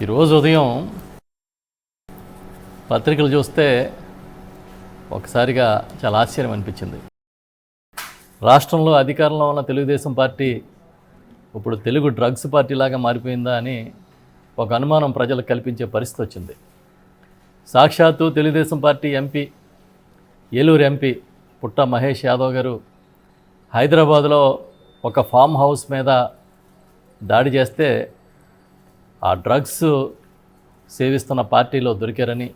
ఈరోజు ఉదయం పత్రికలు చూస్తే ఒకసారిగా చాలా ఆశ్చర్యం అనిపించింది. రాష్ట్రంలో అధికారంలో ఉన్న తెలుగుదేశం పార్టీ ఇప్పుడు తెలుగు డ్రగ్స్ పార్టీలాగా మారిపోయిందా అని ఒక అనుమానం ప్రజలకు కల్పించే పరిస్థితి వచ్చింది. సాక్షాత్తు Telugu Desam party MP, Eluru MP పుట్ట మహేష్ యాదవ్ గారు హైదరాబాదులో ఒక ఫామ్ హౌస్ మీద దాడి చేస్తే ఆ డ్రగ్స్ సేవిస్తున్న పార్టీలో దొరికారని,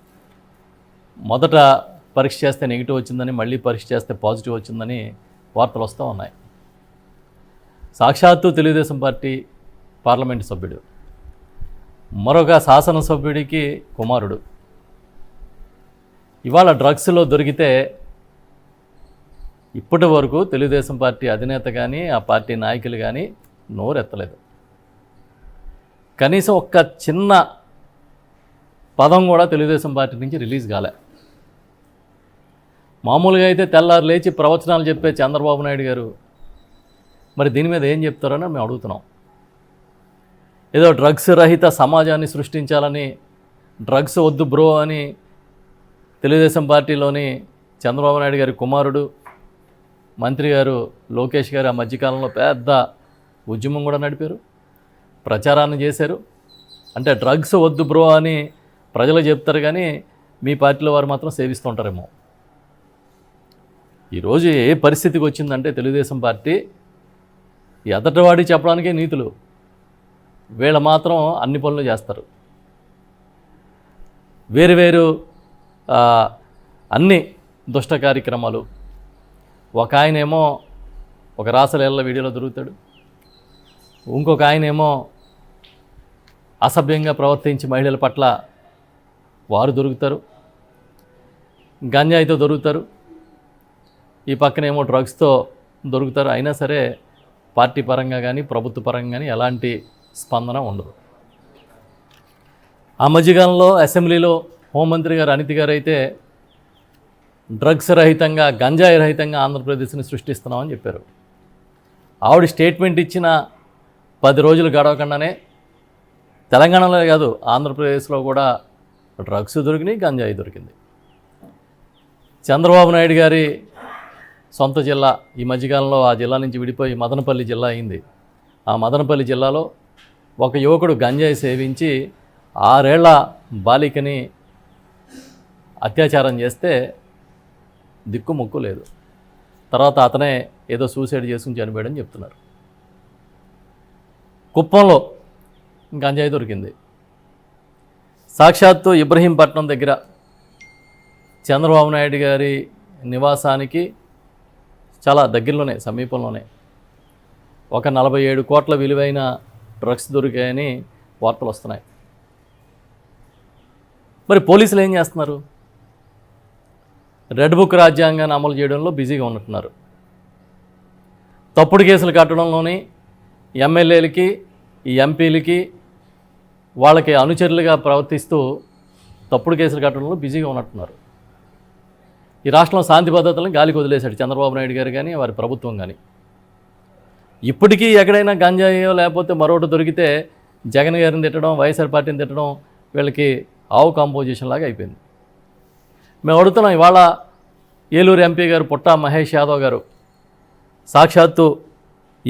మొదట పరీక్ష చేస్తే నెగిటివ్ వచ్చిందని, మళ్ళీ పరీక్ష చేస్తే పాజిటివ్ వచ్చిందని వార్తలు వస్తూ ఉన్నాయి. సాక్షాత్తు తెలుగుదేశం పార్టీ పార్లమెంటు సభ్యుడు, మరొక శాసనసభ్యుడికి కుమారుడు ఇవాళ డ్రగ్స్లో దొరికితే ఇప్పటి వరకు తెలుగుదేశం పార్టీ అధినేత కానీ ఆ పార్టీ నాయకులు కానీ నోరెత్తలేదు. కనీసం ఒక్క చిన్న పదం కూడా తెలుగుదేశం పార్టీ నుంచి రిలీజ్ కాలే. మామూలుగా అయితే తెల్లారు లేచి ప్రవచనాలు చెప్పే చంద్రబాబు నాయుడు గారు మరి దీని మీద ఏం చెప్తారని మేము అడుగుతున్నాం. ఏదో డ్రగ్స్ రహిత సమాజాన్ని సృష్టించాలని, డ్రగ్స్ వద్దు బ్రో అని తెలుగుదేశం పార్టీలోని చంద్రబాబు నాయుడు గారి కుమారుడు మంత్రి గారు లోకేష్ గారు ఆ మధ్యకాలంలో పెద్ద ఉద్యమం కూడా నడిపారు, ప్రచారాన్ని చేశారు. అంటే డ్రగ్స్ వద్దు బ్రో అని ప్రజలు చెప్తారు కానీ మీ పార్టీలో వారు మాత్రం సేవిస్తుంటారేమో. ఈరోజు ఏ పరిస్థితికి వచ్చిందంటే తెలుగుదేశం పార్టీ ఎదటివాడి చెప్పడానికే నీతులు, వీళ్ళ మాత్రం అన్ని పనులు చేస్తారు. వేరు అన్ని దుష్ట కార్యక్రమాలు. ఒక ఆయనేమో ఒక రాసలీల వీడియోలో దొరుకుతాడు, ఇంకొక ఆయనేమో అసభ్యంగా ప్రవర్తించి మహిళల పట్ల వారు దొరుకుతారు, గంజాయితో దొరుకుతారు, ఈ పక్కనేమో డ్రగ్స్తో దొరుకుతారు. అయినా సరే పార్టీ పరంగా కానీ ప్రభుత్వ పరంగా కానీ ఎలాంటి స్పందన ఉండదు. ఆ మధ్యకాలంలో అసెంబ్లీలో హోంమంత్రి గారు అనిత గారు అయితే డ్రగ్స్ రహితంగా, గంజాయి రహితంగా ఆంధ్రప్రదేశ్ని సృష్టిస్తున్నామని చెప్పారు. ఆవిడ స్టేట్మెంట్ ఇచ్చిన 10 రోజులు గడవకుండానే తెలంగాణలో కాదు ఆంధ్రప్రదేశ్లో కూడా డ్రగ్స్ దొరికినాయి, గంజాయి దొరికింది. చంద్రబాబు నాయుడు గారి సొంత జిల్లా ఈ మధ్యకాలంలో ఆ జిల్లా నుంచి విడిపోయి మదనపల్లి జిల్లా అయింది. ఆ మదనపల్లి జిల్లాలో ఒక యువకుడు గంజాయి సేవించి 6 ఏళ్ల బాలికని అత్యాచారం చేస్తే దిక్కు ముక్కు లేదు. తర్వాత అతనే ఏదో సూసైడ్ చేసుకుని చనిపోయాడని చెప్తున్నారు. కుప్పంలో గంజాయి దొరికింది. సాక్షాత్తు ఇబ్రహీంపట్నం దగ్గర చంద్రబాబు నాయుడు గారి నివాసానికి చాలా దగ్గరలోనే, సమీపంలోనే ఒక 47 కోట్ల విలువైన డ్రగ్స్ దొరికాయని వార్తలు వస్తున్నాయి. మరి పోలీసులు ఏం చేస్తున్నారు? రెడ్ బుక్ రాజ్యాంగాన్ని అమలు చేయడంలో బిజీగా ఉన్నట్టున్నారు. తప్పుడు కేసులు కట్టడంలోని ఎమ్మెల్యేలకి, ఈ ఎంపీలకి, వాళ్ళకి అనుచరులుగా ప్రవర్తిస్తూ తప్పుడు కేసులు కట్టడంలో బిజీగా ఉన్నట్టున్నారు. ఈ రాష్ట్రంలో శాంతి భద్రతలను గాలికి వదిలేశాడు చంద్రబాబు నాయుడు గారు కానీ వారి ప్రభుత్వం కానీ. ఇప్పటికీ ఎక్కడైనా గంజాయో లేకపోతే మరొకటి దొరికితే జగన్ గారిని తిట్టడం, వైఎస్ఆర్ పార్టీని తిట్టడం వీళ్ళకి ఆవు కాంపోజిషన్ లాగా అయిపోయింది. మేము అడుగుతున్నాం, ఇవాళ ఏలూరు ఎంపీ గారు పుట్ట మహేష్ యాదవ్ గారు సాక్షాత్తు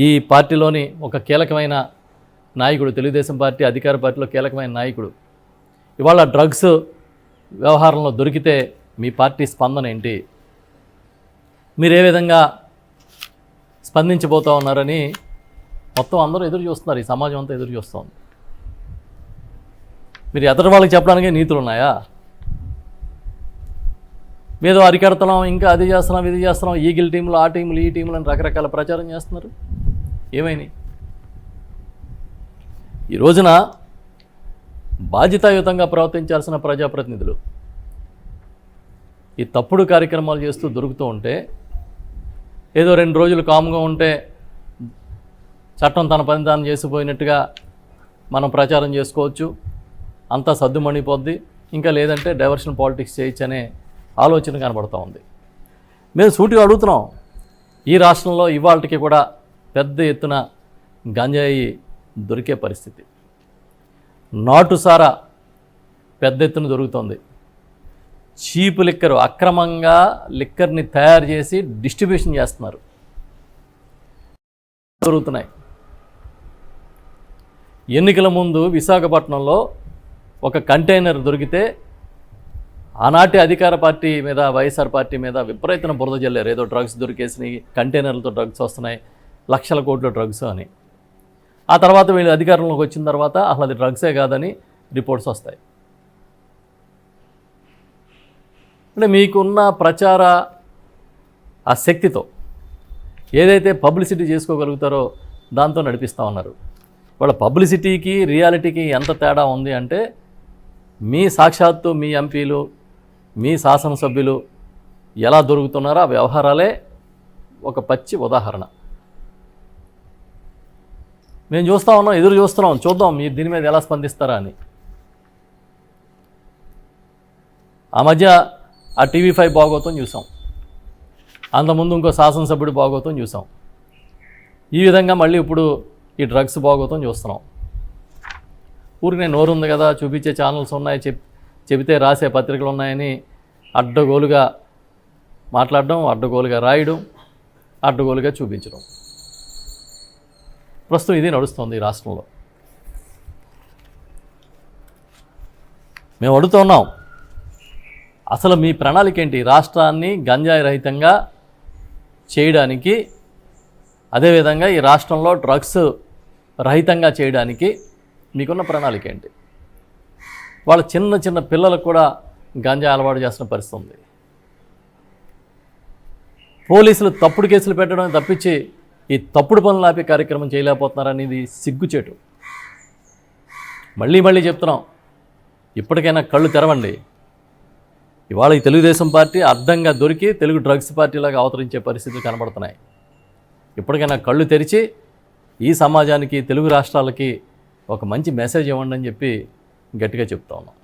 ఈ పార్టీలోని ఒక కీలకమైన నాయకుడు, తెలుగుదేశం పార్టీ అధికార పార్టీలో కీలకమైన నాయకుడు, ఇవాళ డ్రగ్స్ వ్యవహారంలో దొరికితే మీ పార్టీ స్పందన ఏంటి? మీరు ఏ విధంగా స్పందించబోతూ ఉన్నారని మొత్తం అందరూ ఎదురు చూస్తున్నారు, ఈ సమాజం అంతా ఎదురు చూస్తుంది. మీరు ఎదటి వాళ్ళకి చెప్పడానికే నీతులు ఉన్నాయా? మీద అరికడతనం, ఇంకా అది చేస్తున్నాం, ఇది చేస్తున్నాం, ఈగిల్ టీంలు, ఆ టీంలు, ఈ టీంలు అని రకరకాల ప్రచారం చేస్తున్నారు. ఏమైనాయి? ఈ రోజున బాధ్యతాయుతంగా ప్రవర్తించాల్సిన ప్రజాప్రతినిధులు ఈ తప్పుడు కార్యక్రమాలు చేస్తూ దొరుకుతూ ఉంటే, ఏదో 2 రోజులు కామ్గా ఉంటే చట్టం తన పని తాను చేసిపోయినట్టుగా మనం ప్రచారం చేసుకోవచ్చు, అంతా సద్దుమణిపోద్ది, ఇంకా లేదంటే డైవర్షన్ పాలిటిక్స్ చేయొచ్చు అనే ఆలోచన కనబడుతూ ఉంది. మేము సూటిగా అడుగుతున్నాం, ఈ రాష్ట్రంలో ఇవాళకి కూడా పెద్ద ఎత్తున గంజాయి దొరికే పరిస్థితి. నాటుసారా పెద్ద ఎత్తున దొరుకుతుంది. చీపు లిక్కర్, అక్రమంగా లిక్కర్ని తయారు చేసి డిస్ట్రిబ్యూషన్ చేస్తున్నారు, దొరుకుతున్నాయి. ఎన్నికల ముందు విశాఖపట్నంలో ఒక కంటైనర్ దొరికితే ఆనాటి అధికార పార్టీ మీద, వైఎస్ఆర్ పార్టీ మీద విపరీతమైన బురద జల్లారు. ఏదో డ్రగ్స్ దొరికేసినాయి, కంటైనర్లతో డ్రగ్స్ వస్తున్నాయి, లక్షల కోట్ల డ్రగ్స్ అని. ఆ తర్వాత వీళ్ళు అధికారంలోకి వచ్చిన తర్వాత అసలు అది డ్రగ్సే కాదని రిపోర్ట్స్ వస్తాయి. అంటే మీకున్న ప్రచార ఆ శక్తితో ఏదైతే పబ్లిసిటీ చేసుకోగలుగుతారో దాంతో నడిపిస్తూ ఉన్నారు. వాళ్ళ పబ్లిసిటీకి రియాలిటీకి ఎంత తేడా ఉంది అంటే, మీ సాక్షాత్తు మీ ఎంపీలు, మీ శాసనసభ్యులు ఎలా దొరుకుతున్నారో ఆ వ్యవహారాలే ఒక పచ్చి ఉదాహరణ. మేము చూస్తూ ఉన్నాం, ఎదురు చూస్తున్నాం, చూద్దాం మీరు దీని మీద ఎలా స్పందిస్తారా అని. ఆ మధ్య ఆ TV5 బాగోతం చూసాం, అంతకుముందు ఇంకో శాసనసభ్యుడు బాగోతం చూసాం. ఈ విధంగా మళ్ళీ ఇప్పుడు ఈ డ్రగ్స్ బాగోతం చూస్తున్నాం. ఊరికి నేను నోరు ఉంది కదా, చూపించే ఛానల్స్ ఉన్నాయి, చెబితే రాసే పత్రికలు ఉన్నాయని అడ్డగోలుగా మాట్లాడడం, అడ్డగోలుగా రాయడం, అడ్డగోలుగా చూపించడం. ప్రస్తుతం ఇది నడుస్తుంది ఈ రాష్ట్రంలో. మేము అడుగుతున్నాం, అసలు మీ ప్రణాళిక ఏంటి? రాష్ట్రాన్ని గంజాయి రహితంగా చేయడానికి, అదేవిధంగా ఈ రాష్ట్రంలో డ్రగ్స్ రహితంగా చేయడానికి మీకున్న ప్రణాళిక ఏంటి? వాళ్ళ చిన్న చిన్న పిల్లలకు కూడా గంజాయి అలవాటు చేస్తున్న పరిస్థితి ఉంది. పోలీసులు తప్పుడు కేసులు పెట్టడం తప్పించి ఈ తప్పుడు పనులు ఆపే కార్యక్రమం చేయలేకపోతున్నారనేది సిగ్గుచేటు. మళ్ళీ చెప్తున్నాం, ఇప్పటికైనా కళ్ళు తెరవండి. ఇవాళ ఈ తెలుగుదేశం పార్టీ అడ్డంగా దొరికి తెలుగు డ్రగ్స్ పార్టీలాగా అవతరించే పరిస్థితులు కనబడుతున్నాయి. ఇప్పటికైనా కళ్ళు తెరిచి ఈ సమాజానికి, తెలుగు రాష్ట్రాలకి ఒక మంచి మెసేజ్ ఇవ్వండి అని చెప్పి గట్టిగా చెప్తా ఉన్నాం.